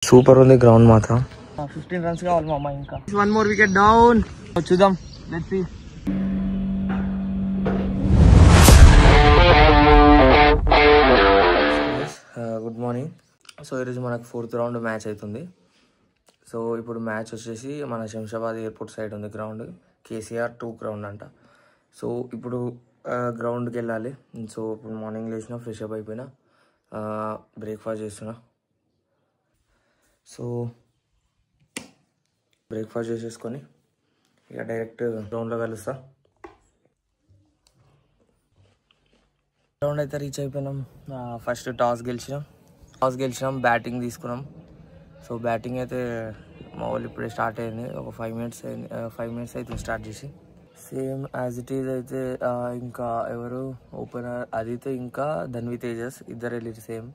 Super ఉంది ground మాత్రం. 15 runs కావాలి మా అమ్మ. ఇంకా 1 more wicket down. చూద్దాం, let's see. Good morning. So ఈరోజు మనకు 4th round మ్యాచ్ అవుతుంది. సో ఇప్పుడు మ్యాచ్ వచ్చేసి మన శంషాబాద్ ఎయిర్పోర్ట్ సైడ్ ఉంది గ్రౌండ్, కేసీఆర్ 2 గ్రౌండ్ అంట. సో ఇప్పుడు గ్రౌండ్కి వెళ్ళాలి. సో ఇప్పుడు మార్నింగ్ లేచిన, ఫ్రెష్ అప్ అయిపోయినా, బ్రేక్ఫాస్ట్ చేస్తున్నా. సో బ్రేక్ఫాస్ట్ చేసేసుకొని ఇక డైరెక్ట్ గ్రౌండ్లో కలుస్తా. గ్రౌండ్ అయితే రీచ్ అయిపోయినాం. ఫస్ట్ టాస్ గెలిచినాం, బ్యాటింగ్ తీసుకున్నాం. సో బ్యాటింగ్ అయితే మా వాళ్ళు ఇప్పుడే స్టార్ట్ అయింది. ఒక 5 minutes అయితే స్టార్ట్ చేసి. సేమ్ యాజ్ ఇట్ ఈజ్ అయితే ఇంకా ఎవరు ఓపెనర్ అదితే ఇంకా ధన్వి తేజస్ ఇద్దరు వెళ్ళారు సేమ్.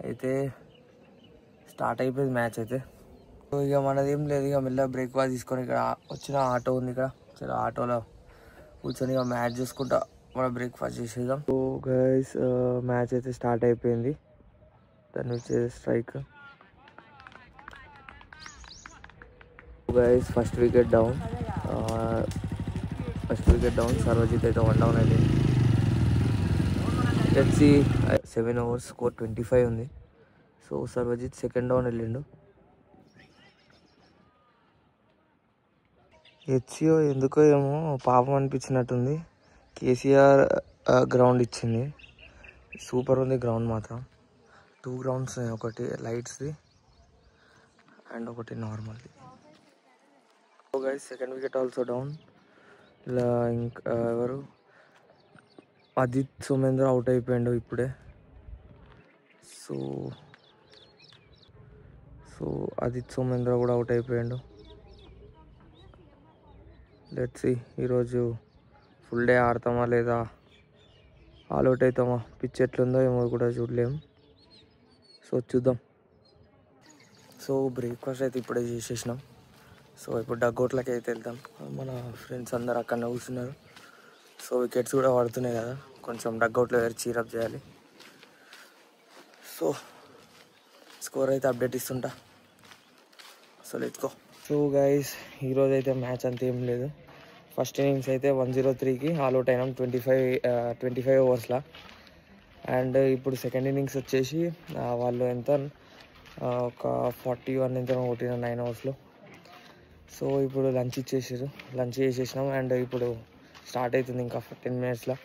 అయితే స్టార్ట్ అయిపోయింది మ్యాచ్ అయితే. సో ఇక మనదేం లేదు, ఇక మెల్లగా బ్రేక్ఫాస్ట్ తీసుకొని ఇక్కడ వచ్చిన ఆటో ఉంది, ఇక్కడ చాలా ఆటోలో కూర్చొని ఇక మ్యాచ్ చూసుకుంటా మనం బ్రేక్ఫాస్ట్ చేసేద్దాం. సో గైస్ మ్యాచ్ అయితే స్టార్ట్ అయిపోయింది. దాన్ని వచ్చే strike guys. First wicket down. Sarvajit అయితే 1 down అయింది. Let's see. 7 overs స్కోర్ 25 ఉంది. సో సర్వజిత్ సెకండ్ డౌన్ వెళ్ళిండు. హెచ్సిఓ ఎందుకో ఏమో పాపం అనిపించినట్టుంది. కేసీఆర్ గ్రౌండ్ ఇచ్చింది. సూపర్ ఉంది గ్రౌండ్ మాత్రం. 2 grounds, ఒకటి లైట్స్ది అండ్ ఒకటి నార్మల్ది. So guys second wicket also down. ఇలా ఇంకా ఎవరు అదిత్ సోమేంద్ర అవుట్ అయిపోయాడు ఇప్పుడే. సో అదిత్ సోమేంద్ర కూడా అవుట్ అయిపోయాడు. లెట్స్ సీ ఈరోజు ఫుల్ డే ఆడతామా లేదా ఆల్ అవుట్ అవుతామా, పిచ్ ఎట్లుందో ఏమో కూడా చూడలేము. సో చూద్దాం. సో బ్రేక్ఫాస్ట్ అయితే ఇప్పుడే చేసేసినాం. సో ఇప్పుడు డగ్గౌట్లకి అయితే వెళ్తాం. మన ఫ్రెండ్స్ అందరు అక్కడ కూర్చున్నారు. సో వికెట్స్ కూడా పడుతున్నాయి కదా, కొంచెం డగ్గౌట్లో చీరప్ చేయాలి. సో స్కోర్ అయితే అప్డేట్ ఇస్తుంటా. So let's go. So guys ఈరోజు అయితే మ్యాచ్ అంత ఏం లేదు. ఫస్ట్ ఇన్నింగ్స్ అయితే 103కి ఆల్అవుట్ అయినాం 25 ఓవర్స్లో. అండ్ ఇప్పుడు సెకండ్ ఇన్నింగ్స్ వచ్చేసి వాళ్ళు ఎంత ఒక 41 ఎంత కొట్టిన 9 ఓవర్స్లో. సో ఇప్పుడు లంచ్ చేసేసినాం. అండ్ ఇప్పుడు స్టార్ట్ అవుతుంది ఇంకా 10 minutesలో.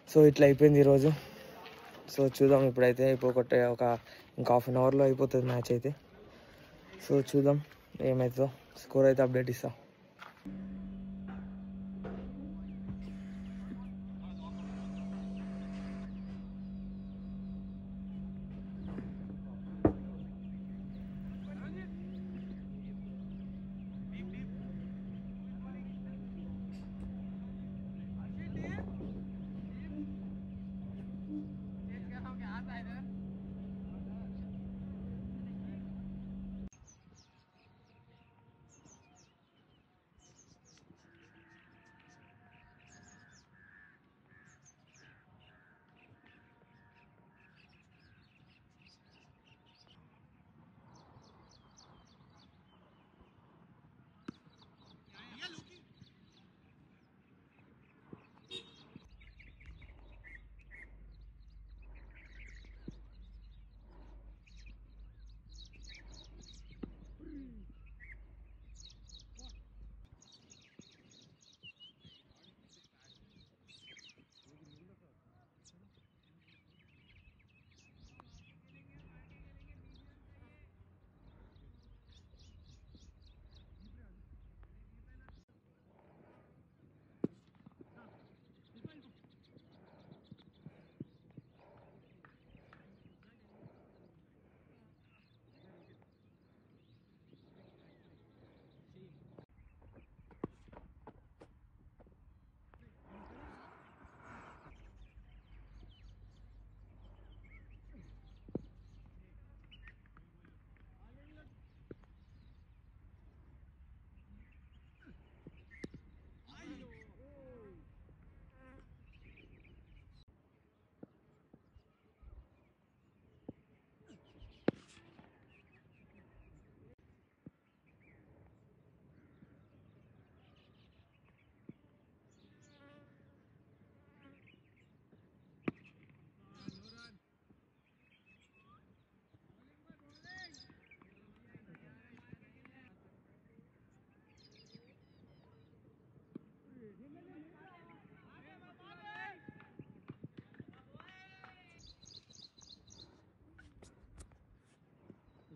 సో ఇట్లా అయిపోయింది ఈరోజు. సో చూద్దాం ఇప్పుడైతే ఇంకా ½ an hourలో అయిపోతుంది మ్యాచ్ అయితే. సో చూద్దాం ఏమవుతుందో. స్కోర్ అయితే అప్డేట్ ఇస్తా.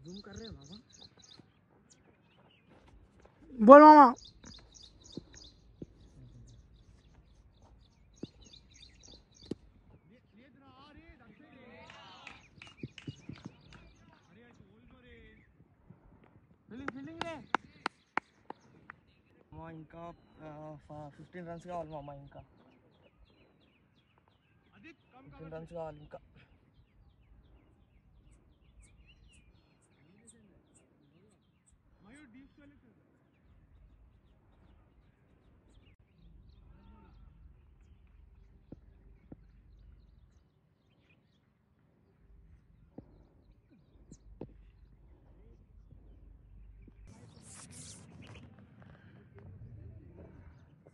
జూమ్ कर रहे हैं मामा बोल मामा ఫీలింగ్ లే మా ఇంకా 15 రన్స్ కావాలి మామ ఇంకా 15 రన్స్ కావాలి ఇంకా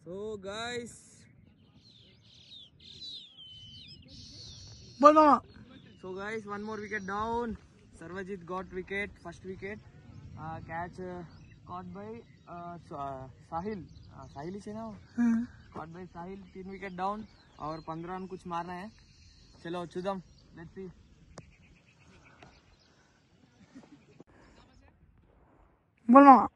సో గైస్ बोल मामा So guys, one more wicket down. Sarvajit got wicket, first wicket. Catch caught by Sahil. Sahil is ना? Caught by Sahil. 3 wicket down. और 15 रन कुछ मारना है. चलो चुदम. Let's see. बोल मामा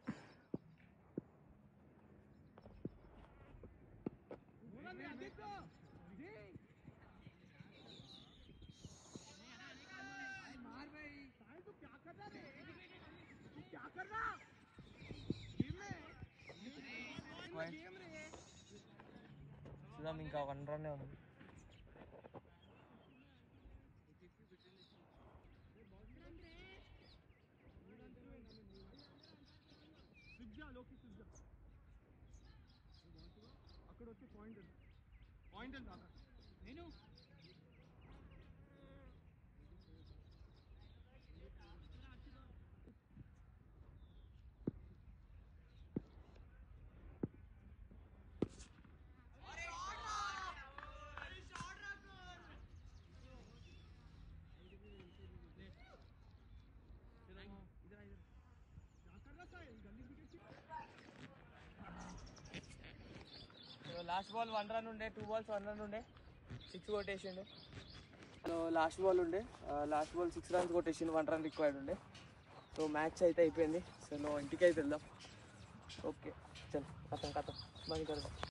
चुदम ఇంకా 1 రన్ ఉంది. లాస్ట్ బాల్ 1 రన్ ఉండే, 2 balls 1 రన్ ఉండే, 6 కొట్టేసిండు. సో లాస్ట్ బాల్ ఉండే, last ball 6 runs కొట్టేసిండు, 1 run required ఉండే. సో మ్యాచ్ అయితే అయిపోయింది. సో ఇంటికి అయితే వెళ్దాం. ఓకే చల్ కథం బంద్ కడదాం.